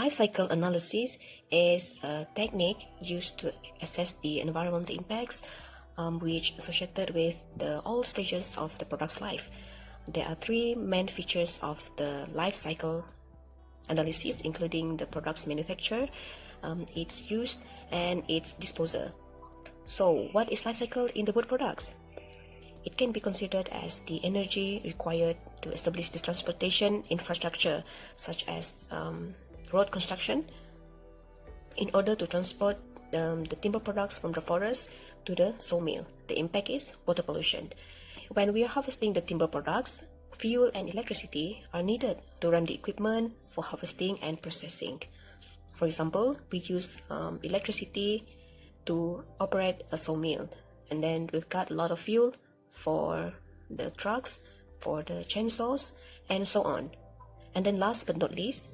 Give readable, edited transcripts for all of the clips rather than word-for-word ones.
life cycle analysis is a technique used to assess the environmental impacts which associated with all stages of the product's life. There are three main features of the life cycle analysis, including the product's manufacture, its use, and its disposal. So, what is life cycle in the wood products? It can be considered as the energy required to establish this transportation infrastructure, such as road construction, in order to transport the timber products from the forest to the sawmill. The impact is water pollution. When we are harvesting the timber products, fuel and electricity are needed to run the equipment for harvesting and processing. For example, we use electricity to operate a sawmill, and then we've got a lot of fuel for the trucks, for the chainsaws, and so on. And then last but not least,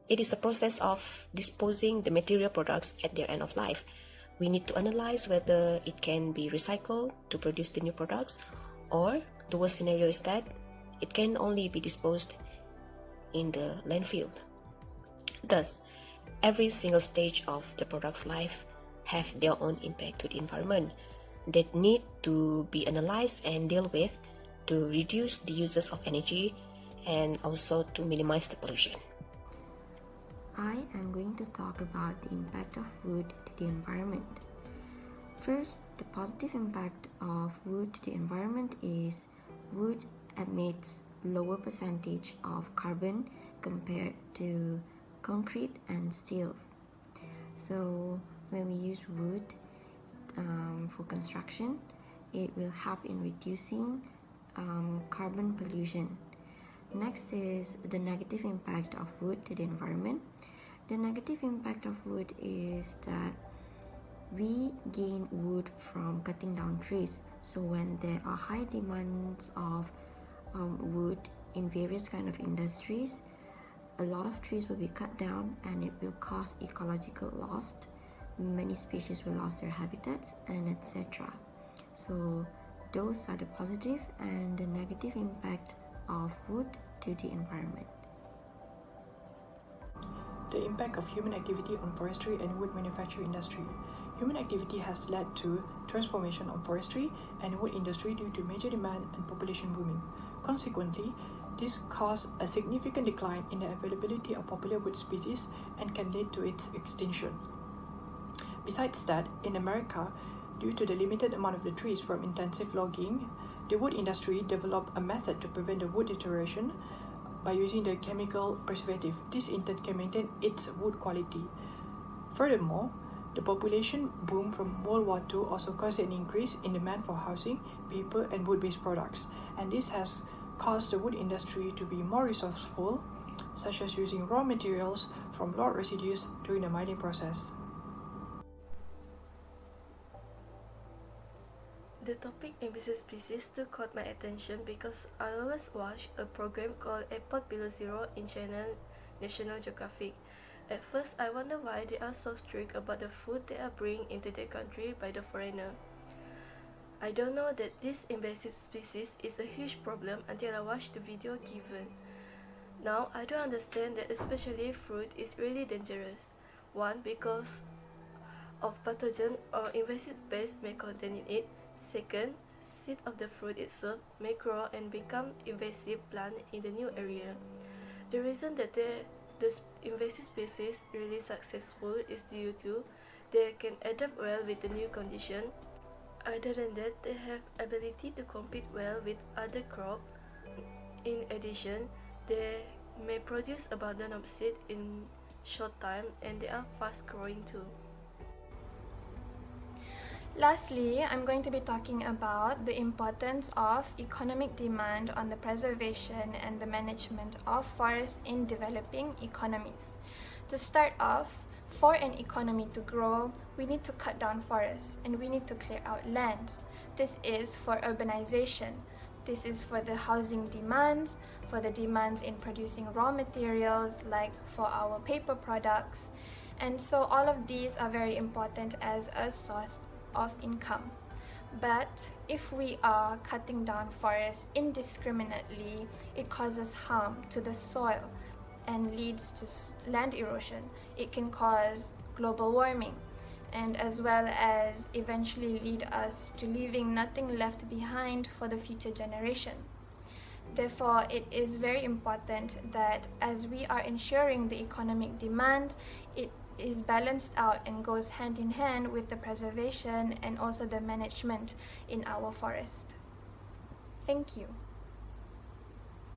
it is a process of disposing the material products at their end of life. We need to analyze whether it can be recycled to produce the new products, or the worst scenario is that it can only be disposed in the landfill. Thus, every single stage of the product's life have their own impact to the environment that need to be analyzed and dealt with to reduce the uses of energy and also to minimize the pollution. I am going to talk about the impact of wood to the environment. First, the positive impact of wood to the environment is wood emits lower percentage of carbon compared to concrete and steel. So when we use wood for construction, it will help in reducing carbon pollution. Next is the negative impact of wood to the environment. The negative impact of wood is that we gain wood from cutting down trees. So when there are high demands of wood in various kind of industries, a lot of trees will be cut down and it will cause ecological loss. Many species will lose their habitats and etc. So those are the positive and the negative impact of wood to the environment. The impact of human activity on forestry and wood manufacturing industry. Human activity has led to transformation of forestry and wood industry due to major demand and population booming. Consequently, this caused a significant decline in the availability of popular wood species and can lead to its extinction. Besides that, in America, due to the limited amount of the trees from intensive logging, the wood industry developed a method to prevent the wood deterioration by using the chemical preservative. This in turn can maintain its wood quality. Furthermore, the population boom from World War II also caused an increase in demand for housing, paper, and wood-based products, and this has caused the wood industry to be more resourceful, such as using raw materials from log residues during the mining process. The topic Invasive Species took caught my attention because I always watch a program called Airport Below Zero in channel National Geographic. At first, I wonder why they are so strict about the food they are bringing into their country by the foreigner. I don't know that this invasive species is a huge problem until I watched the video given. Now, I don't understand that especially fruit is really dangerous. One, because of pathogen or invasive pests may contain in it. Second, seed of the fruit itself may grow and become invasive plant in the new area. The reason that the invasive species really successful is due to they can adapt well with the new condition. Other than that, they have ability to compete well with other crops. In addition, they may produce abundant of seed in short time and they are fast growing too. Lastly, I'm going to be talking about the importance of economic demand on the preservation and the management of forests in developing economies. To start off, for an economy to grow, we need to cut down forests and we need to clear out lands. This is for urbanization. This is for the housing demands, for the demands in producing raw materials like for our paper products. And so all of these are very important as a source of income. But if we are cutting down forests indiscriminately, it causes harm to the soil. and leads to land erosion. It can cause global warming, and as well as eventually lead us to leaving nothing left behind for the future generation. Therefore, it is very important that as we are ensuring the economic demand, it is balanced out and goes hand in hand with the preservation and also the management in our forest. Thank you.